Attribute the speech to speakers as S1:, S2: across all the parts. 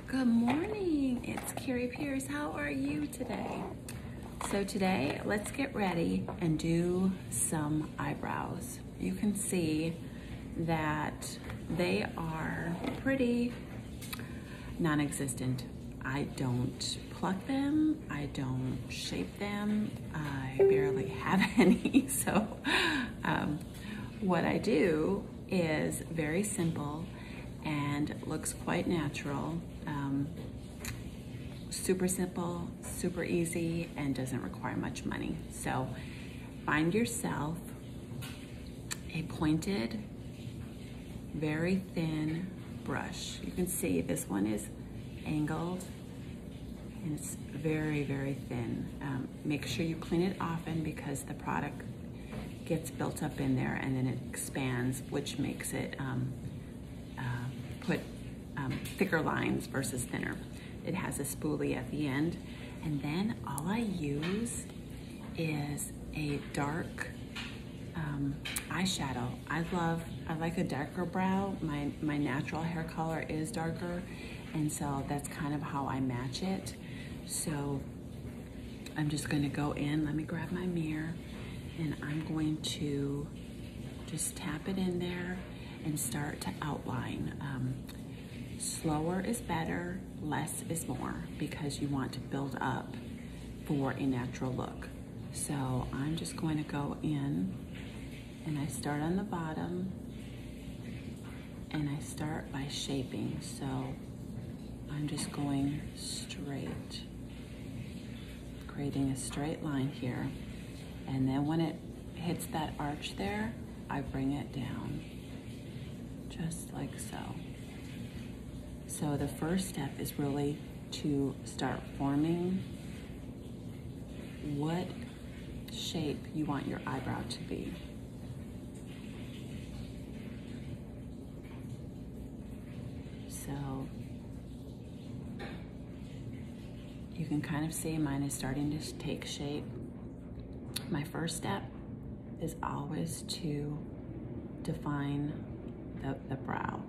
S1: Good morning, it's Carrie Pierce. How are you today? So today, let's get ready and do some eyebrows. You can see that they are pretty non-existent. I don't pluck them, I don't shape them, I barely have any. So what I do is very simple and looks quite natural. Super simple, super easy, and doesn't require much money. So find yourself a pointed, very thin brush. You can see this one is angled and it's very, very thin. Make sure you clean it often because the product gets built up in there and then it expands, which makes it put thicker lines versus thinner. It has a spoolie at the end. And then all I use is a dark eyeshadow. I like a darker brow. My natural hair color is darker, and so that's kind of how I match it. So I'm just gonna go in, let me grab my mirror, and I'm going to just tap it in there and start to outline. Slower is better, less is more, because you want to build up for a natural look. So I'm just going to go in and I start on the bottom and I start by shaping. So I'm just going straight, creating a straight line here. And then when it hits that arch there, I bring it down, just like so. So the first step is really to start forming what shape you want your eyebrow to be. So you can kind of see mine is starting to take shape. My first step is always to define the brow.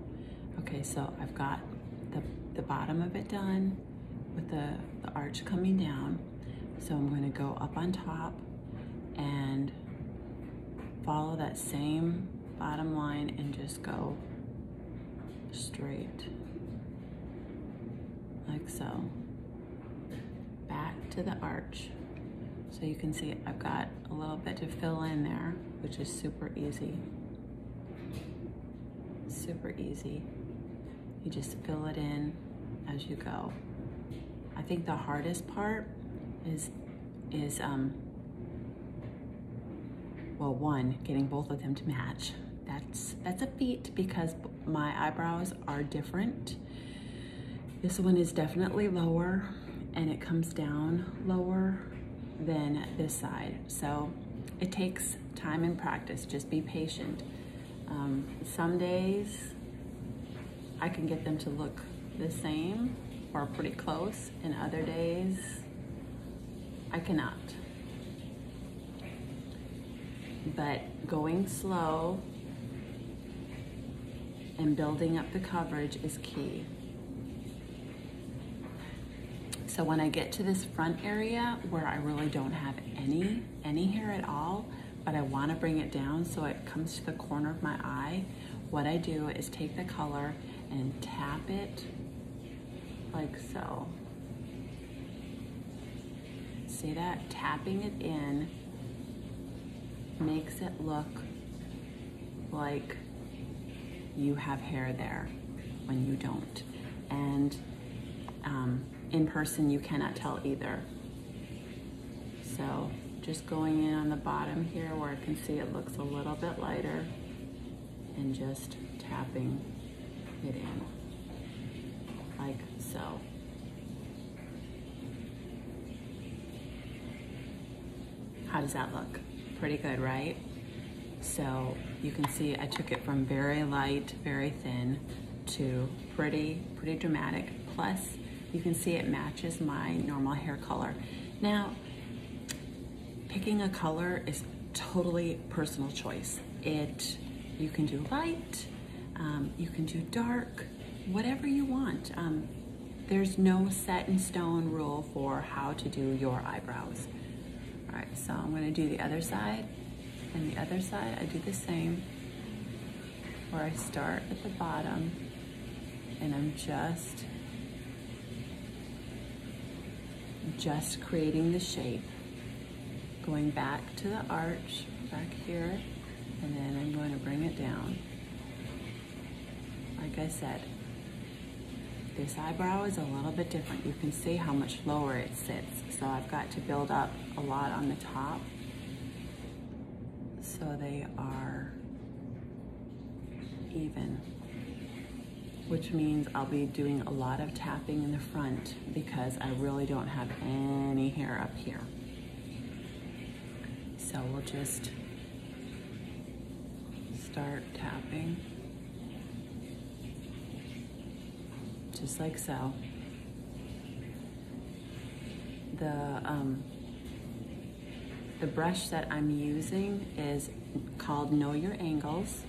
S1: Okay, so I've got the bottom of it done with the arch coming down. So I'm going to go up on top and follow that same bottom line and just go straight, like so, back to the arch. So you can see I've got a little bit to fill in there, which is super easy. Super easy. You just fill it in as you go. I think the hardest part is well, one, getting both of them to match. That's a feat because my eyebrows are different. This one is definitely lower and it comes down lower than this side. So it takes time and practice. Just be patient. Some days I can get them to look the same or pretty close, and other days I cannot. But going slow and building up the coverage is key. So when I get to this front area where I really don't have any hair at all, but I want to bring it down so it comes to the corner of my eye, what I do is take the color and tap it like so. See that? Tapping it in makes it look like you have hair there when you don't. And in person, you cannot tell either. So just going in on the bottom here where I can see it looks a little bit lighter and just tapping it in like so. How does that look? Pretty good, right? So you can see I took it from very light, very thin to pretty dramatic. Plus you can see it matches my normal hair color. Now, picking a color is totally personal choice. You can do light, you can do dark, whatever you want. there's no set in stone rule for how to do your eyebrows. All right, so I'm gonna do the other side, and the other side I do the same, where I start at the bottom and I'm just creating the shape, going back to the arch back here, and then I'm going to bring it down. Like I said, this eyebrow is a little bit different. You can see how much lower it sits. So I've got to build up a lot on the top so they are even, which means I'll be doing a lot of tapping in the front because I really don't have any hair up here. So we'll just start tapping, just like so. The brush that I'm using is called Know Your Angles,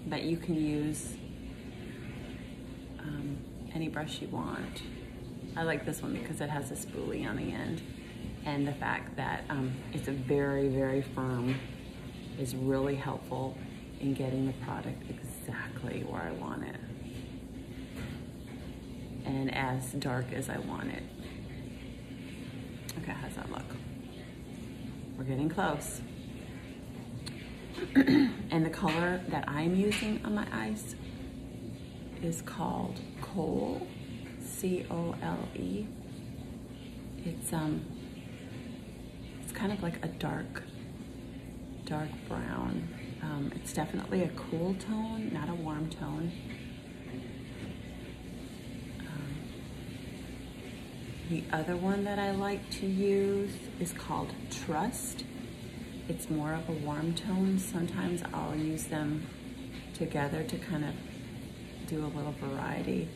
S1: but you can use any brush you want. I like this one because it has a spoolie on the end, and the fact that it's a very, very firm is really helpful in getting the product exactly where I want it and as dark as I want it. Okay, how's that look? We're getting close. And the color that I'm using on my eyes is called Coal, C-O-L-E. It's kind of like a dark brown. It's definitely a cool tone, not a warm tone. The other one that I like to use is called Trust. It's more of a warm tone. Sometimes I'll use them together to kind of do a little variety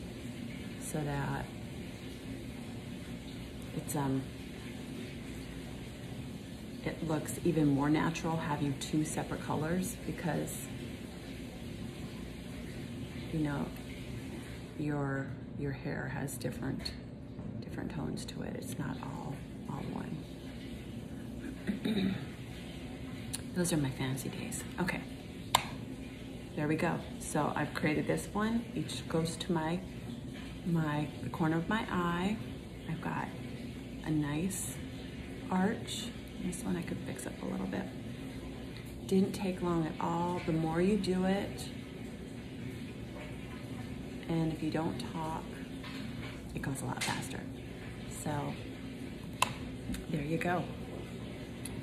S1: so that it's it looks even more natural having two separate colors, because you know your hair has different tones to it. It's not all one. Those are my fancy days. Okay, there we go. So I've created this one. Each goes to the corner of my eye. I've got a nice arch. This one I could fix up a little bit. Didn't take long at all. The more you do it, and if you don't talk, it goes a lot faster. So there you go.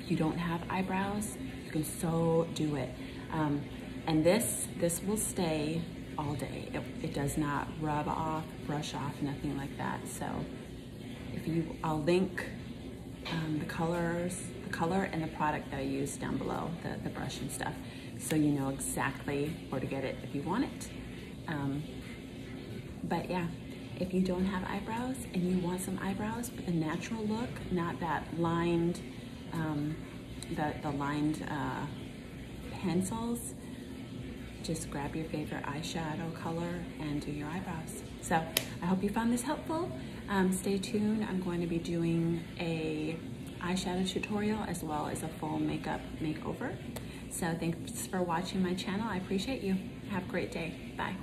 S1: If you don't have eyebrows, you can so do it. And this will stay all day. It does not rub off, brush off, nothing like that. So I'll link the color and the product that I use down below, the brush and stuff, so you know exactly where to get it if you want it. But yeah, if you don't have eyebrows and you want some eyebrows with a natural look, not that lined, the lined pencils, just grab your favorite eyeshadow color and do your eyebrows. So I hope you found this helpful. Stay tuned. I'm going to be doing a eyeshadow tutorial as well as a full makeup makeover. So thanks for watching my channel. I appreciate you. Have a great day. Bye.